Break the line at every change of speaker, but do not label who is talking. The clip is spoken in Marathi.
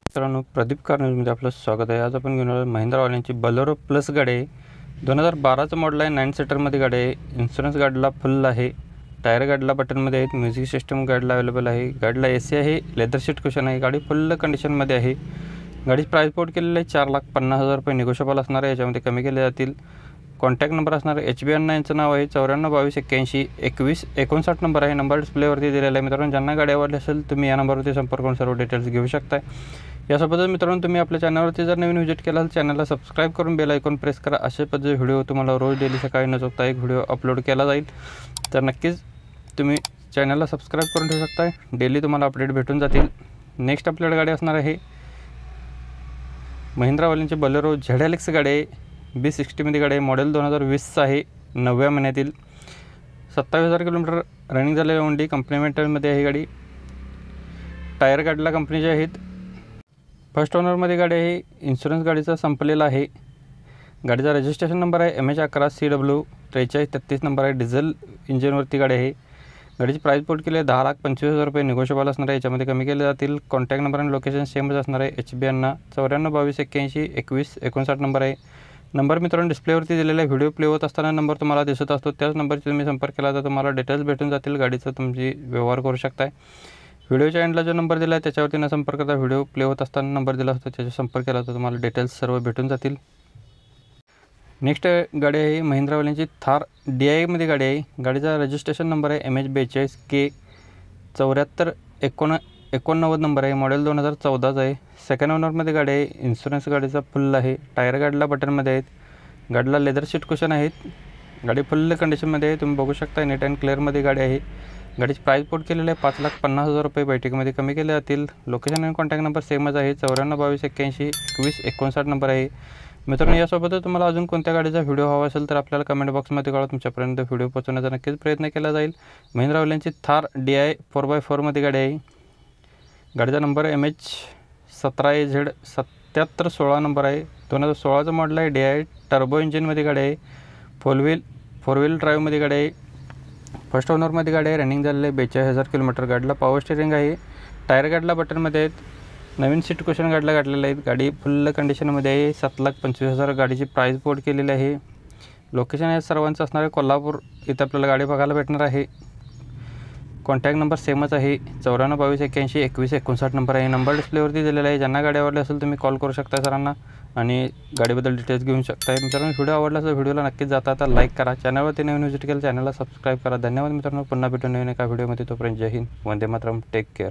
मित्रांनो, प्रदीप कार न्यूजमध्ये आपलं स्वागत आहे। आज आपण घेऊन आलो महिंद्रा वाल्यांची बोलेरो प्लस गाडी आहे। 2012चं मॉडेल आहे। 9 सीटरमध्ये गाडी आहे। इन्शुरन्स गाडीला फुल आहे। टायर गाडीला बटनमध्ये आहेत। म्युझिक सिस्टम गाडीला अवेलेबल आहे। गाडीला एसी आहे। लेदर सीट कुशन आहे। गाडी फुल कंडिशनमध्ये आहे। गाडीची प्राइस कोट केलेली आहे 4,50,000 रुपये। निगोशिएबल असणार आहे। याच्यामध्ये कमी केले जातील। कॉन्टॅक्ट नंबर असणार आहे HB यांचं नाव आहे 9422812159 नंबर आहे। नंबर डिस्प्लेवरती दिलेला आहे। मित्रांनो, ज्यांना गाडी आवडली असेल तुम्ही या नंबरवरती संपर्क करून सर्व डिटेल्स घेऊ शकता। यासोबतच मित्रांनो, तुम्ही आपल्या चॅनलवरती जर नवीन व्हिजिट केला असेल चॅनलला सबस्क्राइब करून बेल आयकॉन प्रेस करा। अशा पद्धतीचे व्हिडिओ तुम्हाला रोज डेली सकाळी न चुकता एक व्हिडिओ अपलोड केला जाईल। तर नक्कीच तुम्ही चॅनलला सबस्क्राइब करून ठेवू शकता। डेली तुम्हाला अपडेट भेटून जातील। नेक्स्ट आपल्याकडे गाडी असणार आहे महिंद्रा वाल्यांची बोलेरो ZLX गाडी आहे। B60 मध्ये गाडी आहे। मॉडेल 2020चा आहे। 9व्या महिन्यातील 27,000 किलोमीटर रनिंग झालेली ओनली कंपनी मेंटेनमध्ये आहे गाडी। टायर गाडीला कंपनीचे आहेत। फर्स्ट ओनरमध्ये गाडी आहे। इन्शुरन्स गाडीचा संपलेला आहे। गाडीचा रजिस्ट्रेशन नंबर आहे MH11CW 4333 नंबर आहे। डिझेल इंजिनवरती गाडी आहे। गाडीची प्राइस कोट केली आहे 10,25,000 रुपये। निगोशिएबल असणार आहे। याच्यामध्ये कमी केले जातील। कॉन्टॅक्ट नंबर आणि लोकेशन सेमच असणार आहे। HB 9422812159 नंबर आहे। नंबर मित्रांनो डिस्प्लेवरती दिलेला आहे। व्हिडिओ प्ले होत असताना नंबर तुम्हाला दिसत असतो। त्याच नंबरची तुम्ही संपर्क केला तर तुम्हाला डिटेल्स भेटून जातील। गाडीचा तुमची व्यवहार करू शकता। व्हिडिओच्या एंडला जो नंबर दिला आहे त्याच्यावरती न संपर्क करता व्हिडिओ प्ले होत असताना नंबर दिला असतो त्याचा संपर्क केला तर तुम्हाला डिटेल्स सर्व भेटून जातील। नेक्स्ट गाडी आहे महिंद्रा वाल्यांची थार DI मध्ये गाडी आहे। गाडीचा रजिस्ट्रेशन नंबर आहे MH42K 7489 नंबर आहे। मॉडेल 2014चा आहे। सेकंड ओनरमध्ये गाडी आहे। इन्शुरन्स गाडीचा फुल आहे। टायर गाडीला बटनमध्ये आहेत। गाडीला लेदर सीट कुशन आहेत। गाडी फुल कंडिशनमध्ये आहे। तुम्ही बघू शकता नीट अँड क्लिअरमध्ये गाडी आहे। गाडीची प्राइस कोट केलेली आहे 5,50,000 रुपये। बैठकीमध्ये कमी केले जातील। लोकेशन आणि कॉन्टॅक्ट नंबर सेमच आहे 9422812159 नंबर आहे। मित्रांनो, यासोबतच तुम्हाला अजून कोणत्या गाडीचा व्हिडिओ हवा असेल तर आपल्याला कमेंट बॉक्समध्ये कळवा। तुमच्यापर्यंत व्हिडिओ पोहोचवण्याचा नक्कीच प्रयत्न केला जाईल। महिंद्रा वाल्यांची थार DI 4x4 मध्ये गाडी आहे। गाडीचा नंबर MH17AZ 7716 नंबर आहे। 2016चं मॉडेल आहे। DI टर्बो इंजिनमध्ये गाडी आहे। फोर व्हील ड्राईव्हमध्ये गाडी आहे। फर्स्ट ओनरमध्ये गाडी आहे। रनिंग झालेली आहे 42,000 किलोमीटर। गाडीला पॉवर स्टीअरिंग आहे। टायर गाडीला बटनमध्ये आहेत। नवीन सीट कुशन गाडीला घातलेले आहेत। गाडी फुल कंडिशनमध्ये आहे। 7,25,000 गाडीची प्राइस कोट केलेली आहे। लोकेशन आहे सर्वांचं असणार आहे कोल्हापूर। इथं आपल्याला गाडी बघायला भेटणार आहे। कॉन्टॅक्ट नंबर सेमच आहे 9422812159 नंबर आहे। नंबर डिस्प्लेवरती दिलेला आहे। ज्यांना गाडी आवडली असेल तुम्ही कॉल करू शकता सरांना आणि गाडीबद्दल डिटेल्स घेऊ शकता। मित्रांनो, व्हिडिओ आवडला असेल व्हिडिओला नक्कीच जाता आता लाईक करा। चॅनलवरती नवीन व्हिजिट केलं चॅनलला सबस्क्राइब करा। धन्यवाद मित्रांनो, पुन्हा भेटून नवीन एका व्हिडिओमध्ये। तोपर्यंत जय हिंद, वंदे मातरम, टेक केअर।